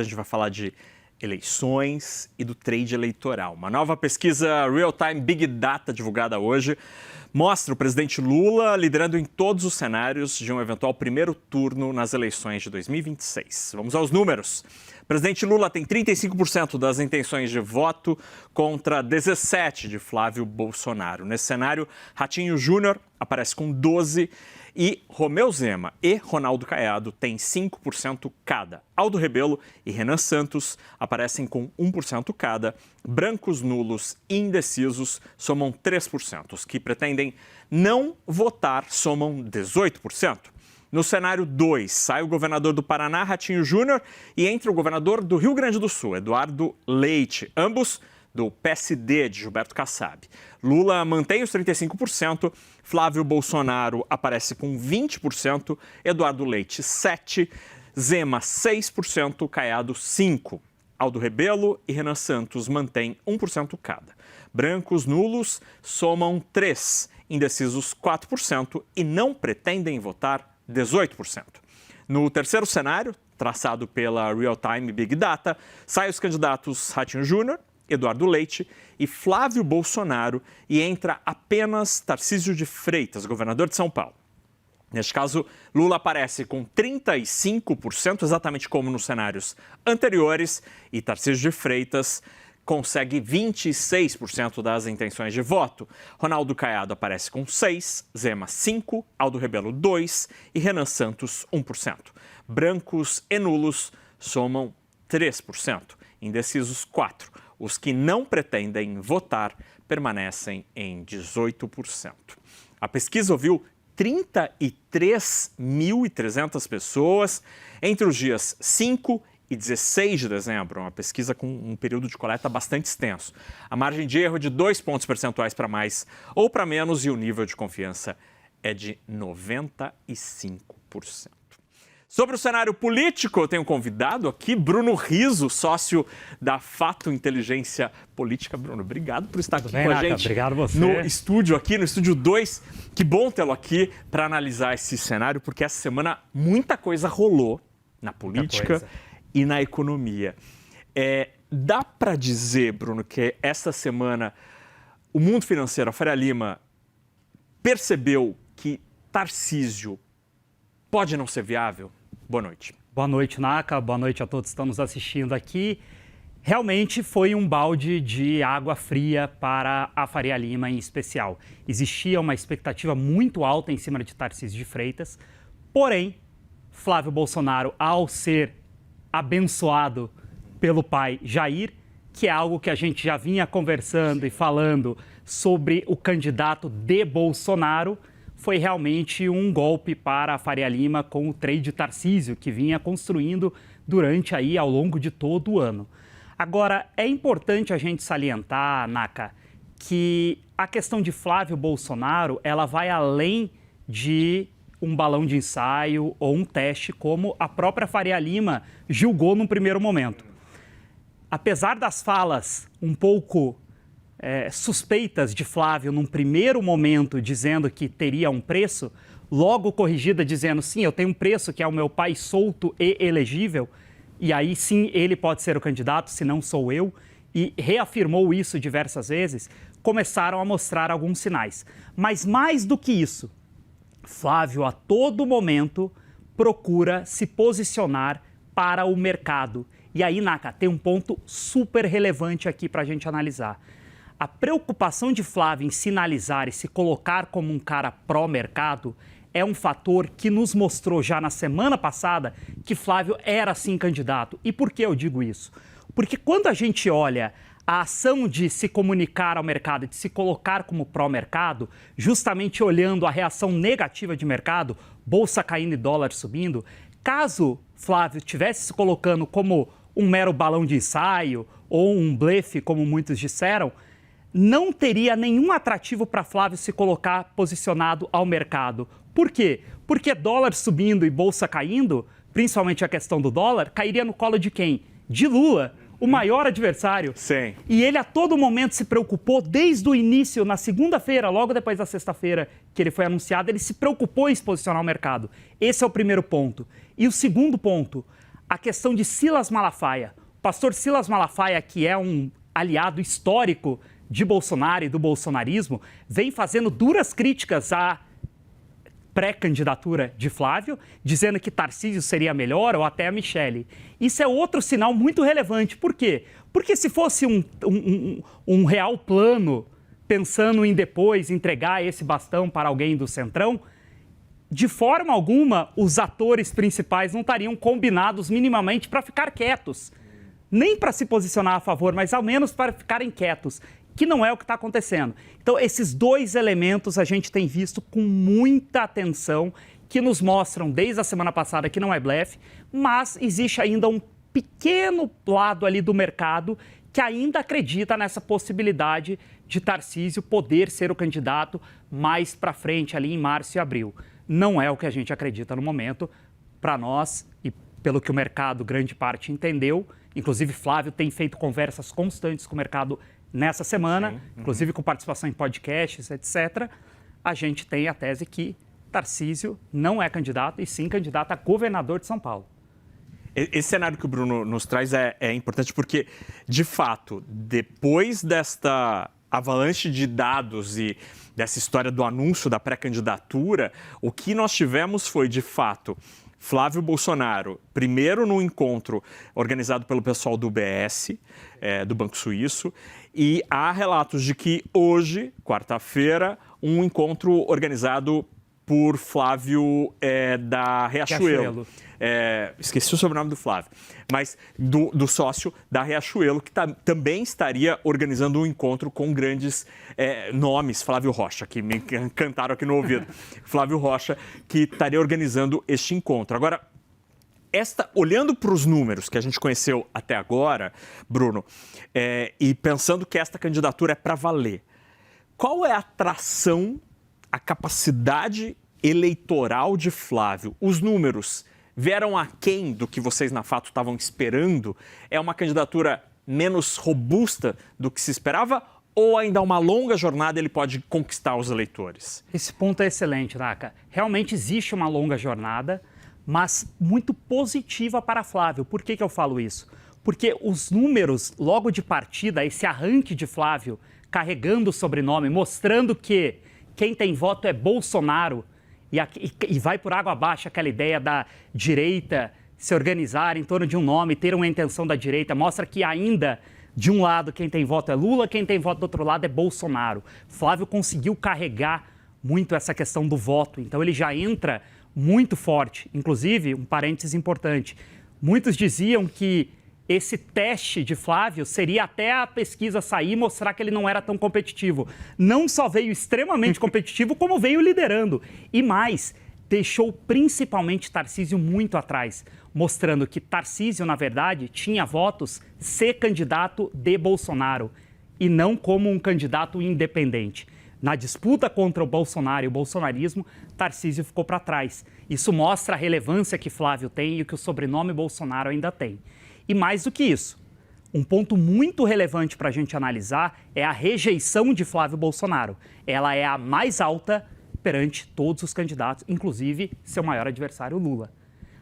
A gente vai falar de eleições e do trade eleitoral. Uma nova pesquisa Real-Time Big Data divulgada hoje mostra o presidente Lula liderando em todos os cenários de um eventual primeiro turno nas eleições de 2026. Vamos aos números. O presidente Lula tem 35% das intenções de voto contra 17% de Flávio Bolsonaro. Nesse cenário, Ratinho Júnior aparece com 12% e Romeu Zema e Ronaldo Caiado têm 5% cada. Aldo Rebelo e Renan Santos aparecem com 1% cada. Brancos, nulos e indecisos somam 3%. Os que pretendem não votar somam 18%. No cenário 2, sai o governador do Paraná, Ratinho Júnior, e entra o governador do Rio Grande do Sul, Eduardo Leite, ambos do PSD de Gilberto Kassab. Lula mantém os 35%, Flávio Bolsonaro aparece com 20%, Eduardo Leite 7%, Zema 6%, Caiado 5%. Aldo Rebelo e Renan Santos mantêm 1% cada. Brancos, nulos somam 3%, indecisos 4% e não pretendem votar 18%. No terceiro cenário, traçado pela Real-Time Big Data, saem os candidatos Ratinho Júnior, Eduardo Leite e Flávio Bolsonaro e entra apenas Tarcísio de Freitas, governador de São Paulo. Neste caso, Lula aparece com 35%, exatamente como nos cenários anteriores, e Tarcísio de Freitas consegue 26% das intenções de voto. Ronaldo Caiado aparece com 6%, Zema 5%, Aldo Rebelo 2% e Renan Santos 1%. Brancos e nulos somam 3%, indecisos 4%. Os que não pretendem votar permanecem em 18%. A pesquisa ouviu 33.300 pessoas entre os dias 5 e 16 de dezembro, uma pesquisa com um período de coleta bastante extenso. A margem de erro é de 2 pontos percentuais para mais ou para menos e o nível de confiança é de 95%. Sobre o cenário político, eu tenho um convidado aqui, Bruno Rizzo, sócio da Fato Inteligência Política. Bruno, obrigado por estar aqui com a gente. Obrigado você. No estúdio aqui, no estúdio 2. Que bom tê-lo aqui para analisar esse cenário, porque essa semana muita coisa rolou na política e na economia. Dá para dizer, Bruno, que essa semana o mundo financeiro, a Faria Lima, percebeu que Tarcísio pode não ser viável? Boa noite. Boa noite, Naka. Boa noite a todos que estão nos assistindo aqui. Realmente foi um balde de água fria para a Faria Lima em especial. Existia uma expectativa muito alta em cima de Tarcísio de Freitas, porém, Flávio Bolsonaro, ao ser abençoado pelo pai Jair, que é algo que a gente já vinha conversando e falando sobre o candidato de Bolsonaro, foi realmente um golpe para a Faria Lima com o trade Tarcísio, que vinha construindo durante aí ao longo de todo o ano. Agora, é importante a gente salientar, Naka, que a questão de Flávio Bolsonaro, ela vai além de um balão de ensaio ou um teste, como a própria Faria Lima julgou num primeiro momento. Apesar das falas um pouco suspeitas de Flávio num primeiro momento, dizendo que teria um preço, logo corrigida dizendo, sim, eu tenho um preço que é o meu pai solto e elegível, e aí sim ele pode ser o candidato, se não sou eu, e reafirmou isso diversas vezes, começaram a mostrar alguns sinais. Mas mais do que isso, Flávio a todo momento procura se posicionar para o mercado. E aí, Naka, tem um ponto super relevante aqui para a gente analisar. A preocupação de Flávio em sinalizar e se colocar como um cara pró-mercado é um fator que nos mostrou já na semana passada que Flávio era sim candidato. E por que eu digo isso? Porque quando a gente olha a ação de se comunicar ao mercado, de se colocar como pró-mercado, justamente olhando a reação negativa de mercado, bolsa caindo e dólar subindo, caso Flávio estivesse se colocando como um mero balão de ensaio ou um blefe, como muitos disseram, não teria nenhum atrativo para Flávio se colocar posicionado ao mercado. Por quê? Porque dólar subindo e bolsa caindo, principalmente a questão do dólar, cairia no colo de quem? De Lula, o maior adversário. Sim. E ele a todo momento se preocupou, desde o início, na segunda-feira, logo depois da sexta-feira que ele foi anunciado, ele se preocupou em se posicionar ao mercado. Esse é o primeiro ponto. E o segundo ponto, a questão de Silas Malafaia. O pastor Silas Malafaia, que é um aliado histórico de Bolsonaro e do bolsonarismo, vem fazendo duras críticas à pré-candidatura de Flávio, dizendo que Tarcísio seria melhor ou até a Michele. Isso é outro sinal muito relevante. Por quê? Porque se fosse um real plano, pensando em depois entregar esse bastão para alguém do Centrão, de forma alguma os atores principais não estariam combinados minimamente para ficar quietos. Nem para se posicionar a favor, mas ao menos para ficarem quietos, que não é o que está acontecendo. Então, esses dois elementos a gente tem visto com muita atenção, que nos mostram desde a semana passada que não é blefe, mas existe ainda um pequeno lado ali do mercado que ainda acredita nessa possibilidade de Tarcísio poder ser o candidato mais para frente, ali em março e abril. Não é o que a gente acredita no momento. Para nós, e pelo que o mercado, grande parte, entendeu, inclusive Flávio tem feito conversas constantes com o mercado nessa semana, inclusive com participação em podcasts, etc., a gente tem a tese que Tarcísio não é candidato, e sim candidato a governador de São Paulo. Esse cenário que o Bruno nos traz é importante porque, de fato, depois desta avalanche de dados e dessa história do anúncio da pré-candidatura, o que nós tivemos foi, de fato, Flávio Bolsonaro, primeiro no encontro organizado pelo pessoal do UBS, do Banco Suíço, e há relatos de que hoje, quarta-feira, um encontro organizado por Flávio da Riachuelo. Esqueci o sobrenome do Flávio, mas do sócio da Riachuelo, que também estaria organizando um encontro com grandes nomes, Flávio Rocha, que me cantaram aqui no ouvido, Flávio Rocha, que estaria organizando este encontro. Agora, olhando para os números que a gente conheceu até agora, Bruno, e pensando que esta candidatura é para valer, qual é a atração, a capacidade eleitoral de Flávio? Os números vieram aquém do que vocês na Fato estavam esperando? É uma candidatura menos robusta do que se esperava? Ou ainda uma longa jornada ele pode conquistar os eleitores? Esse ponto é excelente, Naka. Realmente existe uma longa jornada, mas muito positiva para Flávio. Por que eu falo isso? Porque os números, logo de partida, esse arranque de Flávio, carregando o sobrenome, mostrando que quem tem voto é Bolsonaro, e vai por água abaixo aquela ideia da direita se organizar em torno de um nome, ter uma intenção da direita, mostra que ainda, de um lado, quem tem voto é Lula, quem tem voto do outro lado é Bolsonaro. Flávio conseguiu carregar muito essa questão do voto, então ele já entra muito forte. Inclusive, um parênteses importante, muitos diziam que esse teste de Flávio seria até a pesquisa sair e mostrar que ele não era tão competitivo. Não só veio extremamente competitivo, como veio liderando. E mais, deixou principalmente Tarcísio muito atrás, mostrando que Tarcísio, na verdade, tinha votos ser candidato de Bolsonaro e não como um candidato independente. Na disputa contra o Bolsonaro e o bolsonarismo, Tarcísio ficou para trás. Isso mostra a relevância que Flávio tem e que o sobrenome Bolsonaro ainda tem. E mais do que isso, um ponto muito relevante para a gente analisar é a rejeição de Flávio Bolsonaro. Ela é a mais alta perante todos os candidatos, inclusive seu maior adversário, Lula.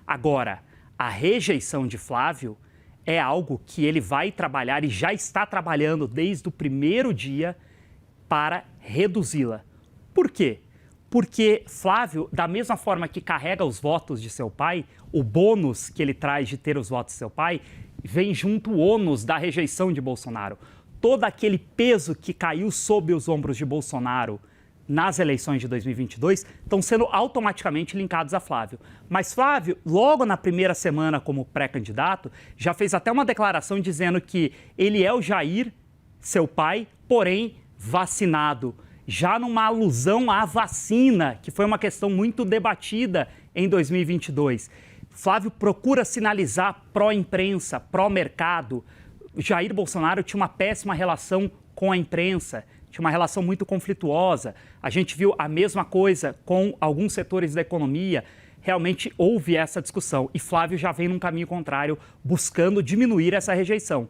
Agora, a rejeição de Flávio é algo que ele vai trabalhar e já está trabalhando desde o primeiro dia para reduzi-la. Por quê? Porque Flávio, da mesma forma que carrega os votos de seu pai, o bônus que ele traz de ter os votos de seu pai, vem junto o ônus da rejeição de Bolsonaro. Todo aquele peso que caiu sob os ombros de Bolsonaro nas eleições de 2022 estão sendo automaticamente linkados a Flávio. Mas Flávio, logo na primeira semana como pré-candidato, já fez até uma declaração dizendo que ele é o Jair, seu pai, porém vacinado. Já numa alusão à vacina, que foi uma questão muito debatida em 2022. Flávio procura sinalizar pró-imprensa, pró-mercado. Jair Bolsonaro tinha uma péssima relação com a imprensa, tinha uma relação muito conflituosa. A gente viu a mesma coisa com alguns setores da economia, realmente houve essa discussão. E Flávio já vem num caminho contrário, buscando diminuir essa rejeição.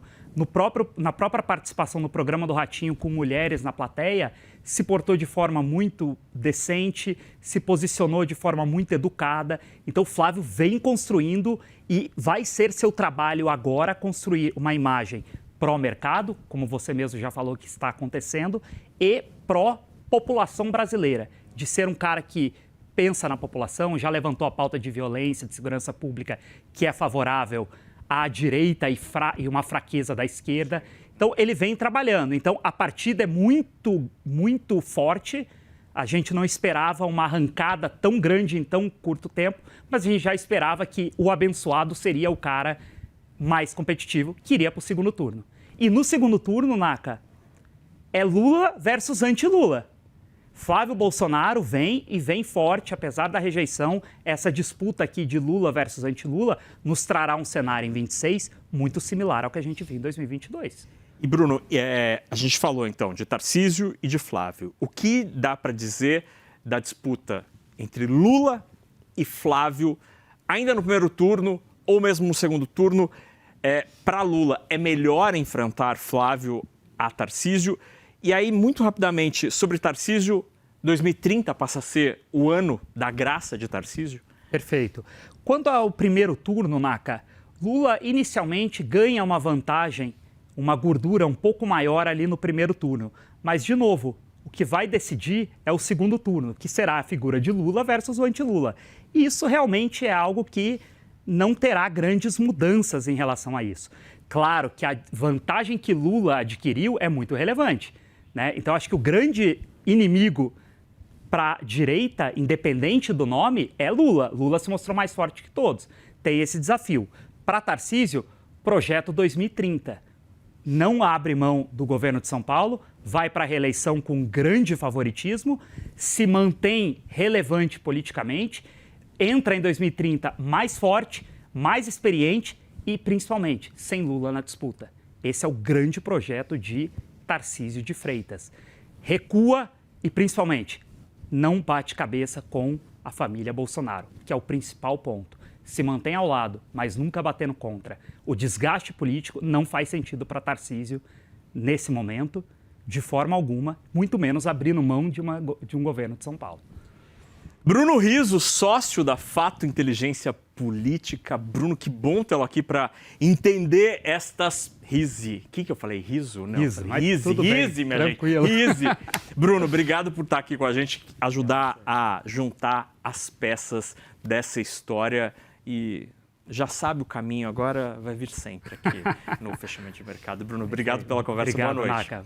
Na própria participação no programa do Ratinho com mulheres na plateia, se portou de forma muito decente, se posicionou de forma muito educada. Então, Flávio vem construindo e vai ser seu trabalho agora construir uma imagem pró-mercado, como você mesmo já falou que está acontecendo, e pró-população brasileira, de ser um cara que pensa na população, já levantou a pauta de violência, de segurança pública, que é favorável à direita e uma fraqueza da esquerda. Então, ele vem trabalhando. Então, a partida é muito, muito forte. A gente não esperava uma arrancada tão grande em tão curto tempo, mas a gente já esperava que o abençoado seria o cara mais competitivo, que iria para o segundo turno. E no segundo turno, Naka, é Lula versus anti-Lula. Flávio Bolsonaro vem e vem forte, apesar da rejeição. Essa disputa aqui de Lula versus anti-Lula nos trará um cenário em 26 muito similar ao que a gente viu em 2022. E, Bruno, a gente falou, então, de Tarcísio e de Flávio. O que dá para dizer da disputa entre Lula e Flávio, ainda no primeiro turno ou mesmo no segundo turno? Para Lula, é melhor enfrentar Flávio a Tarcísio? E aí, muito rapidamente, sobre Tarcísio, 2030 passa a ser o ano da graça de Tarcísio? Perfeito. Quanto ao primeiro turno, Naka, Lula inicialmente ganha uma vantagem, uma gordura um pouco maior ali no primeiro turno. Mas, de novo, o que vai decidir é o segundo turno, que será a figura de Lula versus o anti-Lula. E isso realmente é algo que não terá grandes mudanças em relação a isso. Claro que a vantagem que Lula adquiriu é muito relevante, né? Então, acho que o grande inimigo para a direita, independente do nome, é Lula. Lula se mostrou mais forte que todos. Tem esse desafio. Para Tarcísio, projeto 2030. Não abre mão do governo de São Paulo, vai para a reeleição com grande favoritismo, se mantém relevante politicamente, entra em 2030 mais forte, mais experiente e, principalmente, sem Lula na disputa. Esse é o grande projeto de Tarcísio de Freitas. Recua e, principalmente, não bate cabeça com a família Bolsonaro, que é o principal ponto. Se mantém ao lado, mas nunca batendo contra. O desgaste político não faz sentido para Tarcísio nesse momento, de forma alguma, muito menos abrindo mão de um governo de São Paulo. Bruno Rizzo, sócio da Fato Inteligência Política. Bruno, que bom tê-lo aqui para entender estas... Rizzi. O que eu falei? Riso? Não, Rizzi, Rizzi, minha tranquilo. gente. Rizzi. Bruno, obrigado por estar aqui com a gente, ajudar a juntar as peças dessa história. E já sabe o caminho, agora vai vir sempre aqui no Fechamento de Mercado. Bruno, obrigado pela conversa. Obrigado, boa noite. Naka.